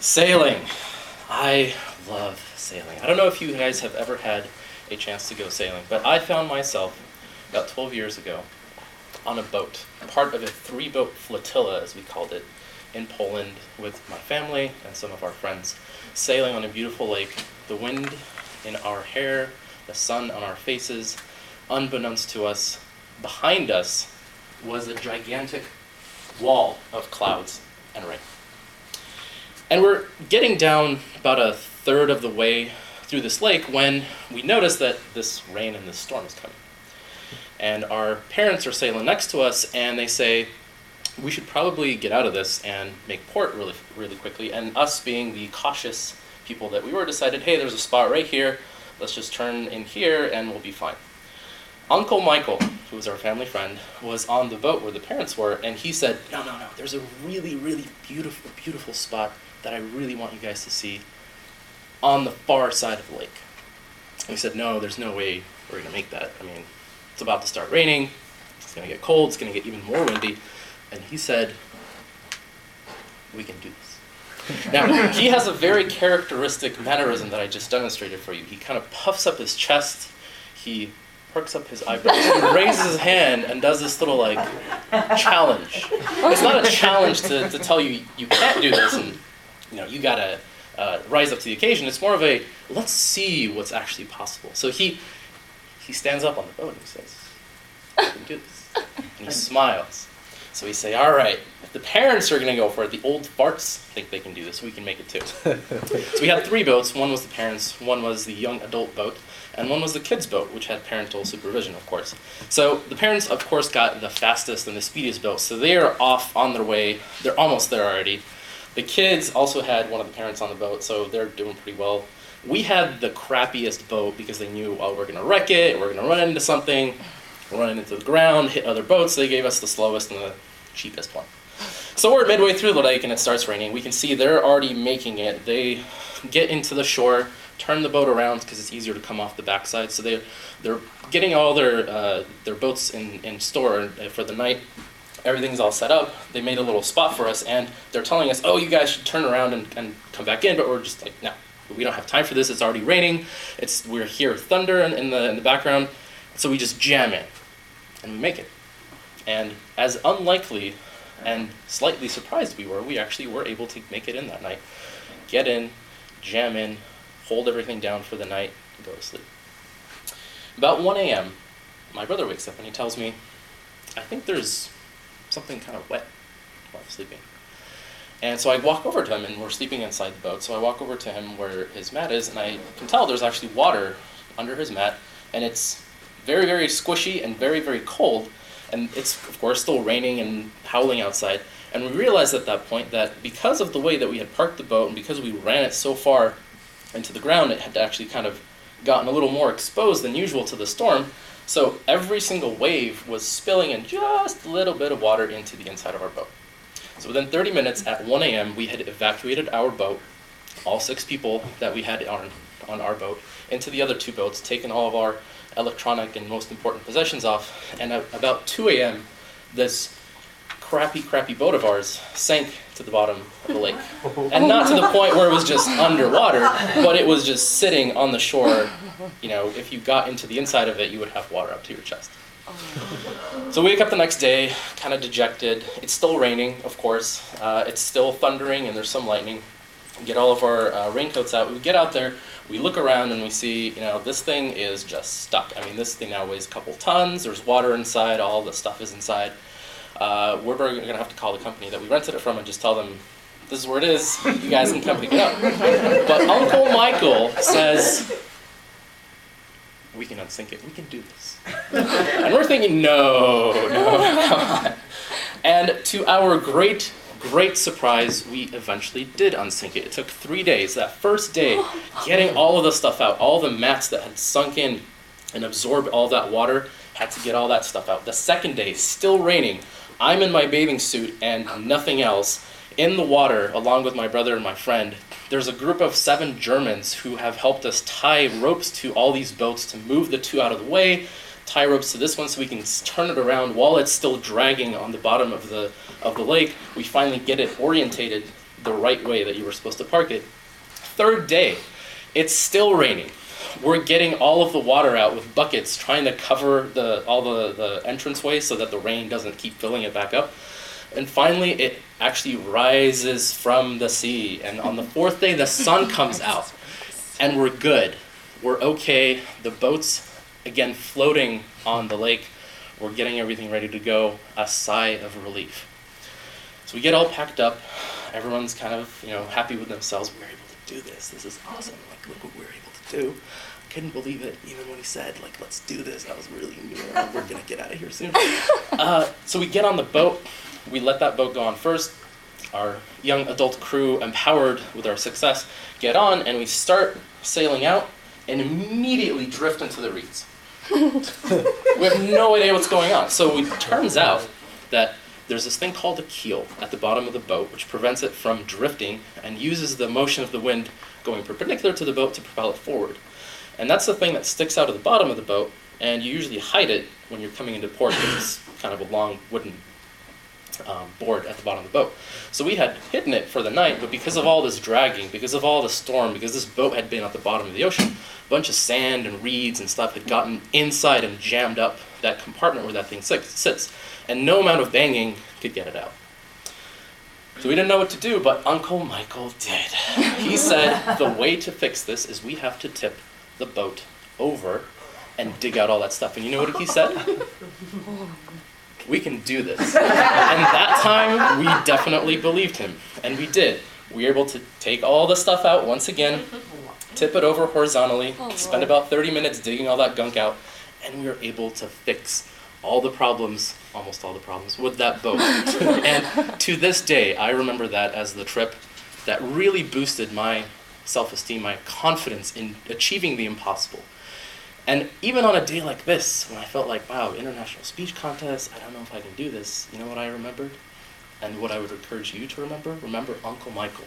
Sailing. I love sailing. I don't know if you guys have ever had a chance to go sailing, but I found myself about 12 years ago on a boat, part of a 3-boat flotilla, as we called it, in Poland with my family and some of our friends, sailing on a beautiful lake, the wind in our hair, the sun on our faces. Unbeknownst to us, behind us was a gigantic wall of clouds and rain. And we're getting down about a third of the way through this lake when we notice that this rain and this storm is coming. And our parents are sailing next to us, and they say, we should probably get out of this and make port really, really quickly. And us being the cautious people that we were, decided, hey, there's a spot right here. Let's just turn in here and we'll be fine. Uncle Michael, who was our family friend, was on the boat where the parents were, and he said, no, there's a really, really beautiful, beautiful spot that I really want you guys to see on the far side of the lake. And we said, no, there's no way we're going to make that. I mean, it's about to start raining, it's going to get cold, it's going to get even more windy. And he said, we can do this. Now, he has a very characteristic mannerism that I just demonstrated for you. He kind of puffs up his chest, he perks up his eyebrows, he raises his hand and does this little, challenge. It's not a challenge to tell you you can't do this and, you gotta rise up to the occasion. It's more of a, let's see what's actually possible. So he stands up on the boat and he says, we can do this. And he smiles. So we say, all right, if the parents are going to go for it, the old farts think they can do this, we can make it too. So we had 3 boats. One was the parents, one was the young adult boat, and one was the kids' boat, which had parental supervision, of course. So the parents, of course, got the fastest and the speediest boat. So they are off on their way. They're almost there already. The kids also had one of the parents on the boat, so they're doing pretty well. We had the crappiest boat because they knew, we're going to wreck it, we're going to run into something, running into the ground, hit other boats. They gave us the slowest and the cheapest one. So we're midway through the lake and it starts raining. We can see they're already making it. They get into the shore, turn the boat around because it's easier to come off the backside. So they're getting all their boats in store for the night. Everything's all set up. They made a little spot for us, and they're telling us, oh, you guys should turn around and come back in. But we're just like, no, we don't have time for this. It's already raining. We're hear thunder in the background. So we just jam in, and we make it. And as unlikely and slightly surprised we actually were able to make it in that night. Get in, jam in, hold everything down for the night, and go to sleep. About 1 a.m., my brother wakes up and he tells me, I think there's something kind of wet while I'm sleeping. And so I walk over to him, and we're sleeping inside the boat, so I walk over to him where his mat is, and I can tell there's actually water under his mat, and it's very, very squishy and very, very cold. And it's, of course, still raining and howling outside. And we realized at that point that because of the way that we had parked the boat and because we ran it so far into the ground, it had actually kind of gotten a little more exposed than usual to the storm. So every single wave was spilling in just a little bit of water into the inside of our boat. So within 30 minutes at 1 a.m., we had evacuated our boat, all 6 people that we had on our boat, into the other 2 boats, taken all of our electronic and most important possessions off, and at about 2 a.m., this crappy boat of ours sank to the bottom of the lake. And not to the point where it was just underwater, but it was just sitting on the shore. If you got into the inside of it, you would have water up to your chest. So we wake up the next day, kind of dejected. It's still raining, of course. It's still thundering, and there's some lightning. We get all of our raincoats out. We get out there. We look around and we see, this thing is just stuck. I mean, this thing now weighs a couple tons. There's water inside. All the stuff is inside. We're going to have to call the company that we rented it from and just tell them, this is where it is. You guys can come pick it up. But Uncle Michael says, we can unsink it. We can do this. And we're thinking, no, come on. And to our great surprise, we eventually did unsink it. It took 3 days. That first day, getting all of the stuff out, all the mats that had sunk in and absorbed all that water, had to get all that stuff out. The second day, still raining. I'm in my bathing suit and nothing else, in the water, along with my brother and my friend. There's a group of 7 Germans who have helped us tie ropes to all these boats to move the 2 out of the way, tie ropes to this one so we can turn it around while it's still dragging on the bottom of the lake. We finally get it orientated the right way that you were supposed to park it. Third day, it's still raining. We're getting all of the water out with buckets, trying to cover all the entranceway so that the rain doesn't keep filling it back up. And finally, it actually rises from the sea. And on the fourth day, the sun comes out. And we're good. We're okay. The boat's, again, floating on the lake. We're getting everything ready to go. A sigh of relief. So we get all packed up. Everyone's kind of, happy with themselves. We're able to do this. This is awesome. Like, look what we're able to do. I couldn't believe it, even when he said, like, let's do this. I was really, we're going to get out of here soon. So we get on the boat. We let that boat go on first. Our young adult crew, empowered with our success, get on, and we start sailing out and immediately drift into the reeds. We have no idea what's going on. So it turns out that there's this thing called a keel at the bottom of the boat, which prevents it from drifting and uses the motion of the wind going perpendicular to the boat to propel it forward. And that's the thing that sticks out of the bottom of the boat, and you usually hide it when you're coming into port with this kind of a long wooden board at the bottom of the boat. So we had hidden it for the night, but because of all this dragging, because of all the storm, because this boat had been at the bottom of the ocean, a bunch of sand and reeds and stuff had gotten inside and jammed up that compartment where that thing sits, and no amount of banging could get it out. So we didn't know what to do, but Uncle Michael did. He said the way to fix this is we have to tip the boat over and dig out all that stuff. And you know what he said? We can do this. And that time, we definitely believed him. And we did. We were able to take all the stuff out once again, tip it over horizontally, spend about 30 minutes digging all that gunk out, and we were able to fix all the problems, almost all the problems, with that boat. And to this day, I remember that as the trip that really boosted my self-esteem, my confidence in achieving the impossible. And even on a day like this, when I felt like, wow, international speech contest, I don't know if I can do this, you know what I remembered? And what I would encourage you to remember? Remember Uncle Michael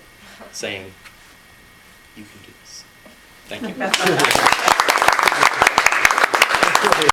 saying, you can do this. Thank you.